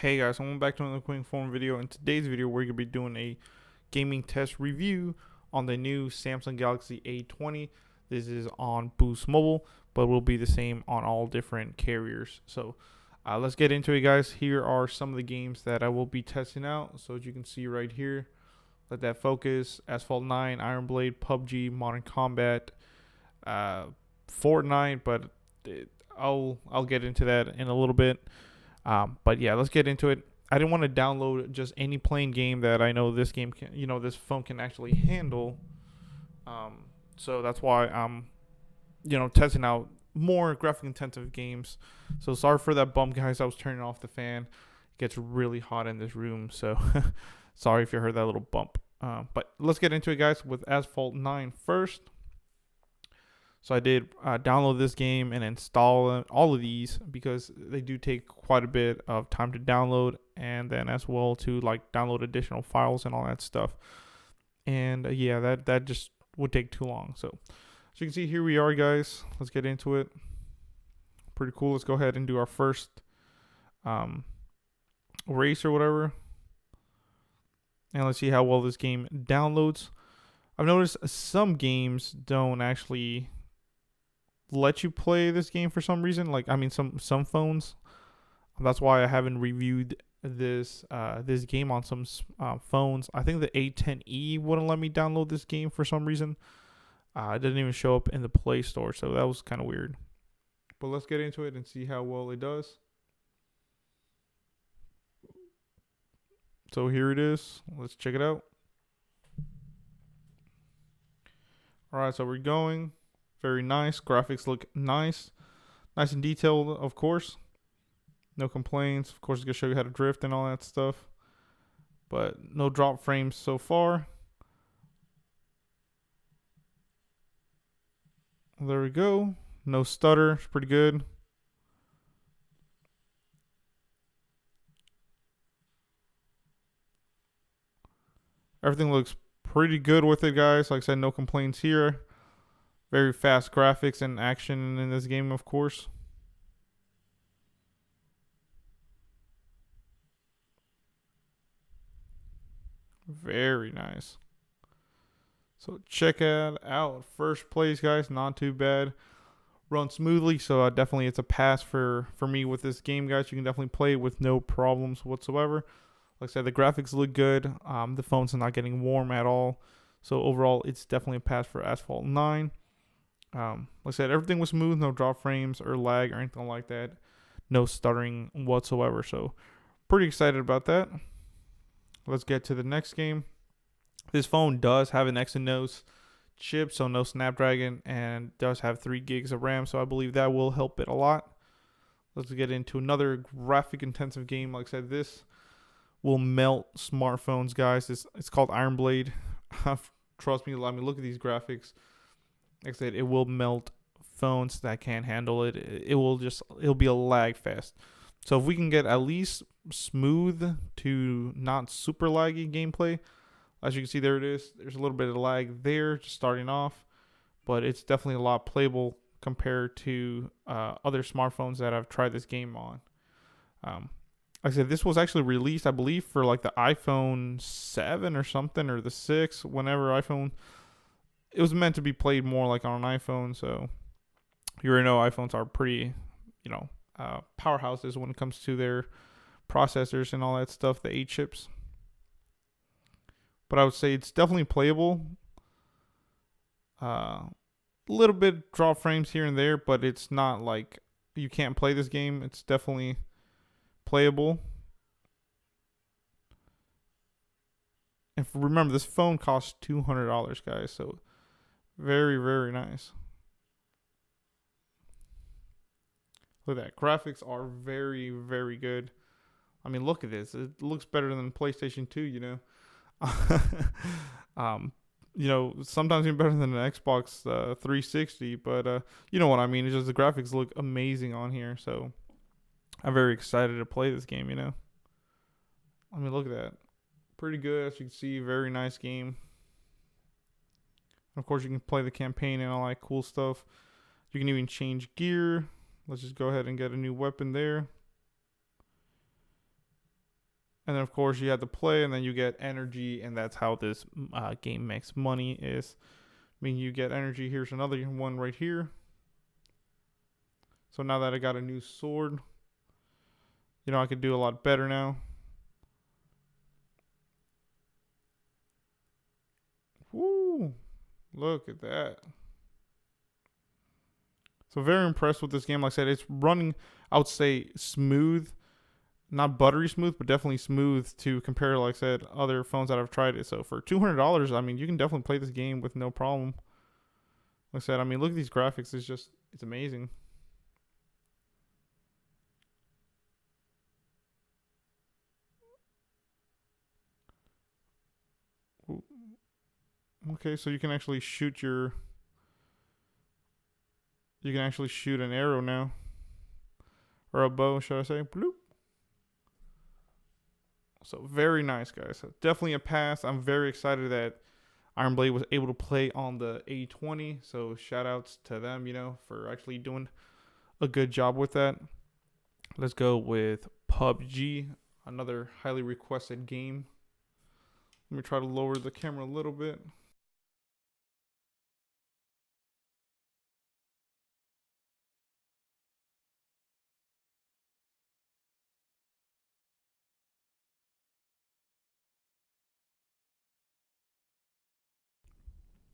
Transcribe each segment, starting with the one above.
Hey guys, welcome back to another quick form video. In today's video, we're gonna be doing a gaming test review on the new Samsung Galaxy A20. This is on Boost Mobile, but will be the same on all different carriers. So let's get into it, guys. Here are some of the games that I will be testing out. So as you can see right here, let that focus: Asphalt 9, Iron Blade, PUBG, Modern Combat, Fortnite. But I'll get into that in a little bit. But yeah, let's get into it. I didn't want to download just any plain game that I know this game can, this phone can actually handle. So that's why I'm, testing out more graphic intensive games. So sorry for that bump, guys. I was turning off the fan. It gets really hot in this room, so sorry if you heard that little bump. But let's get into it, guys, with Asphalt 9 first. So I did download this game and install all of these because they do take quite a bit of time to download, and then as well to like download additional files and all that stuff. And yeah, that just would take too long. So as you can see, here we are, guys. Let's get into it. Pretty cool. Let's go ahead and do our first race or whatever, and let's see how well this game downloads. I've noticed some games don't actually let you play this game for some reason. Like, I mean, some phones. That's why I haven't reviewed this this game on some phones. I think the A10e wouldn't let me download this game for some reason. It didn't even show up in the Play Store, so that was kind of weird. But let's get into it and see how well it does. So here it is. Let's check it out. All right, so we're going. Very nice. Graphics look nice. Nice and detailed, of course. No complaints. Of course, it's going to show you how to drift and all that stuff. But no drop frames so far. There we go. No stutter. It's pretty good. Everything looks pretty good with it, guys. Like I said, no complaints here. Very fast graphics and action in this game, of course. Very nice. So check it out. First place, guys. Not too bad. Run smoothly. So definitely it's a pass for me with this game, guys. You can definitely play it with no problems whatsoever. Like I said, the graphics look good. The phone's not getting warm at all. So overall, it's definitely a pass for Asphalt 9. Like I said, everything was smooth, no drop frames or lag or anything like that. No stuttering whatsoever. So pretty excited about that. Let's get to the next game. This phone does have an Exynos chip, so no Snapdragon, and does have 3 gigs of RAM. So I believe that will help it a lot. Let's get into another graphic intensive game. Like I said, this will melt smartphones, guys. It's called Iron Blade. Trust me, let me look at these graphics. Like I said, it will melt phones that can't handle it. It'll be a lag fest. So if we can get at least smooth to not super laggy gameplay, as you can see, there it is. There's a little bit of lag there just starting off, but it's definitely a lot playable compared to other smartphones that I've tried this game on. Like I said, this was actually released, I believe, for like the iPhone 7 or something, or the 6, whenever iPhone. It was meant to be played more like on an iPhone, so you already know iPhones are pretty, powerhouses when it comes to their processors and all that stuff, the 8 chips. But I would say it's definitely playable. A little bit drop frames here and there, but it's not like you can't play this game. It's definitely playable. And remember, this phone costs $200, guys, so very, very nice. Look at that. Graphics are very, very good. I mean, look at this. It looks better than PlayStation 2, sometimes even better than an Xbox 360, but you know what I mean. It's just the graphics look amazing on here, so I'm very excited to play this game, I mean, look at that. Pretty good, as you can see. Very nice game. Of course, you can play the campaign and all that cool stuff. You can even change gear. Let's just go ahead and get a new weapon there. And then of course you have to play, and then you get energy, and that's how this game makes money. Is I mean you get energy. Here's another one right here. So now that I got a new sword, I could do a lot better now. Woo! Look at that. So very impressed with this game. Like I said, it's running, I would say, smooth. Not buttery smooth, but definitely smooth to compare, like I said, other phones that I've tried it. So for $200, I mean, you can definitely play this game with no problem. Like I said, I mean, look at these graphics. It's amazing. Okay, so you can actually shoot an arrow now. Or a bow, should I say. Bloop. So very nice, guys. So definitely a pass. I'm very excited that Iron Blade was able to play on the A20. So shout outs to them, for actually doing a good job with that. Let's go with PUBG, another highly requested game. Let me try to lower the camera a little bit.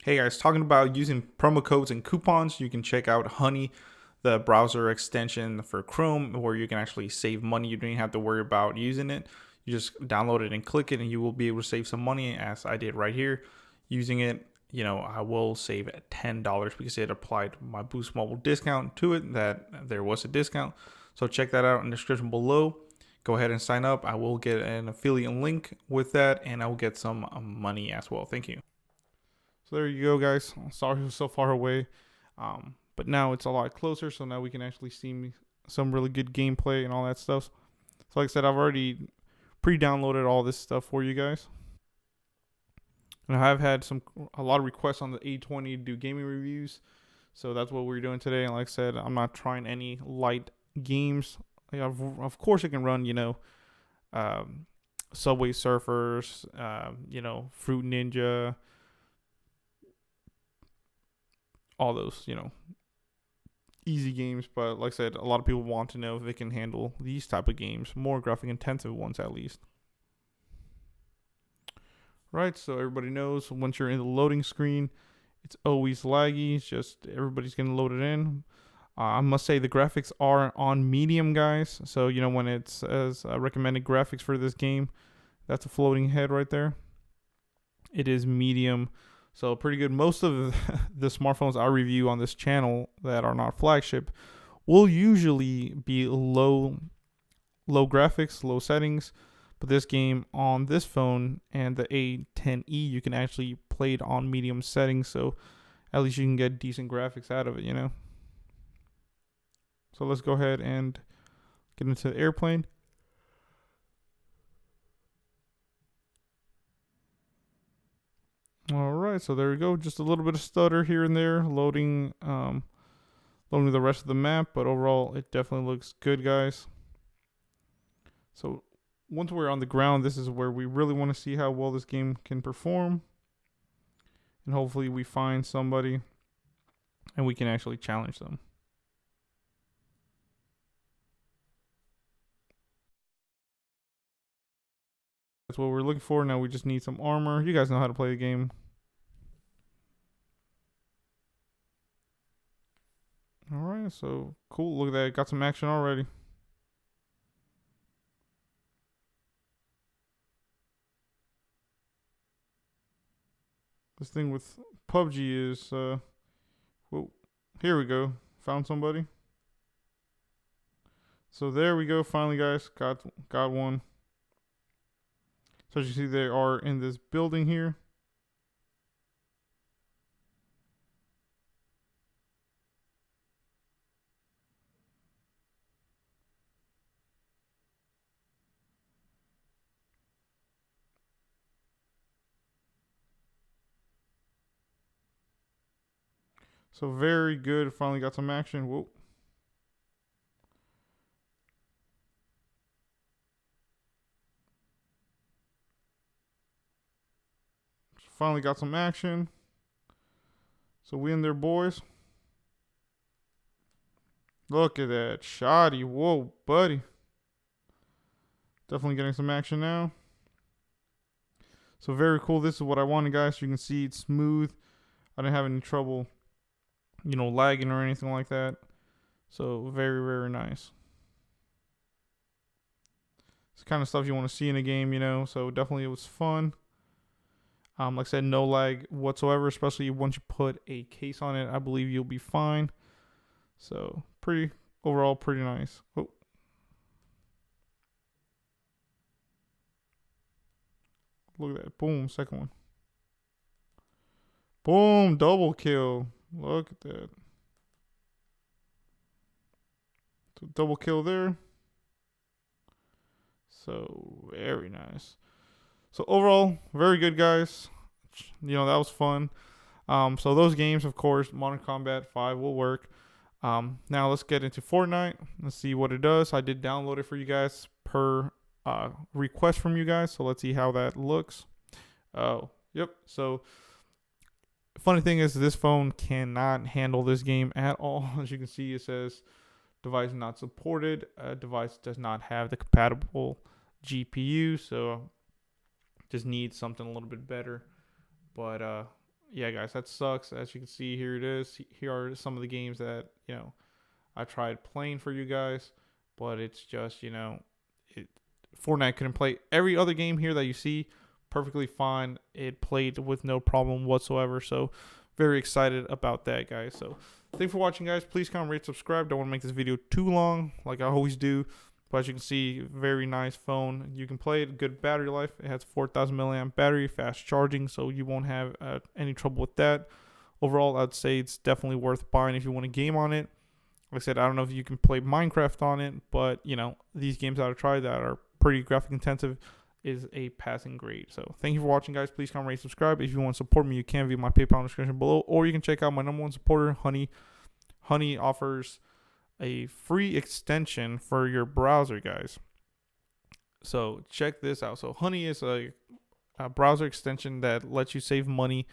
Hey guys, talking about using promo codes and coupons, you can check out Honey, the browser extension for Chrome, where you can actually save money. You don't even have to worry about using it. You just download it and click it, and you will be able to save some money, as I did right here. Using it, I will save $10 because it applied my Boost Mobile discount to it, that there was a discount. So check that out in the description below. Go ahead and sign up. I will get an affiliate link with that, and I will get some money as well. Thank you. So there you go, guys. Sorry it was so far away, but now it's a lot closer. So now we can actually see some really good gameplay and all that stuff. So like I said, I've already pre-downloaded all this stuff for you guys, and I have had a lot of requests on the A20 to do gaming reviews. So that's what we're doing today. And like I said, I'm not trying any light games. Of course, it can run, Subway Surfers, Fruit Ninja. All those, easy games. But like I said, a lot of people want to know if they can handle these type of games, more graphic intensive ones at least. Right, so everybody knows once you're in the loading screen, it's always laggy. It's just everybody's going to load it in. I must say the graphics are on medium, guys. So, when it says recommended graphics for this game, that's a floating head right there. It is medium. So pretty good. Most of the smartphones I review on this channel that are not flagship will usually be low graphics, low settings. But this game on this phone and the A10e, you can actually play it on medium settings. So at least you can get decent graphics out of it, So let's go ahead and get into the airplane. All right, so there we go. Just a little bit of stutter here and there, loading the rest of the map, but overall it definitely looks good, guys. So once we're on the ground, this is where we really want to see how well this game can perform, and hopefully we find somebody and we can actually challenge them. That's what we're looking for. Now we just need some armor. You guys know how to play the game. All right, so cool. Look at that. Got some action already. This thing with PUBG is, whoa. Here we go. Found somebody. So there we go. Finally, guys, got one. So as you see, they are in this building here. So very good. Finally got some action. Whoa. finally got some action. So we in there, boys. Look at that shoddy. Whoa, buddy. Definitely getting some action now. So very cool. This is what I wanted, guys. So you can see it's smooth. I didn't have any trouble, lagging or anything like that. So very, very nice. It's kind of stuff you want to see in a game, So definitely it was fun. Like I said, no lag whatsoever, especially once you put a case on it. I believe you'll be fine. So overall pretty nice. Oh. Look at that. Boom. Second one. Boom. Double kill. Look at that. So double kill there. So very nice. So overall, very good, guys. That was fun. So those games, of course, Modern Combat 5 will work. Now let's get into Fortnite. Let's see what it does. I did download it for you guys per request from you guys. So let's see how that looks. Oh, yep. So funny thing is this phone cannot handle this game at all. As you can see, it says device not supported. Device does not have the compatible GPU. So just needs something a little bit better. But yeah, guys, that sucks. As you can see, here it is. Here are some of the games that I tried playing for you guys, but it's just Fortnite couldn't play. Every other game here that you see perfectly fine. It played with no problem whatsoever. So very excited about that, guys. So thanks for watching, guys. Please comment, rate, subscribe. Don't want to make this video too long like I always do. But as you can see, very nice phone. You can play it. Good battery life. It has 4,000 milliamp battery, fast charging, so you won't have any trouble with that. Overall, I'd say it's definitely worth buying if you want to game on it. Like I said, I don't know if you can play Minecraft on it, but these games that I tried that are pretty graphic intensive is a passing grade. So thank you for watching, guys. Please comment, rate, subscribe. If you want to support me, you can via my PayPal in the description below, or you can check out my #1 supporter, Honey. Honey offers a free extension for your browser, guys. So check this out. So Honey is a browser extension that lets you save money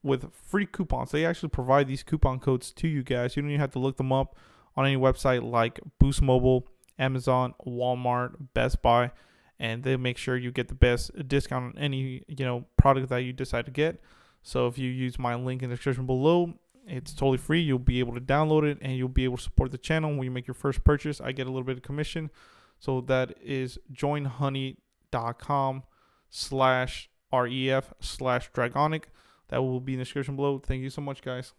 with free coupons. They actually provide these coupon codes to you guys. You don't even have to look them up on any website like Boost Mobile, Amazon, Walmart, Best Buy, and they make sure you get the best discount on any product that you decide to get. So if you use my link in the description below, it's totally free. You'll be able to download it and you'll be able to support the channel. When you make your first purchase, I get a little bit of commission. So that is joinhoney.com/ref/dragonic. That will be in the description below. Thank you so much, guys.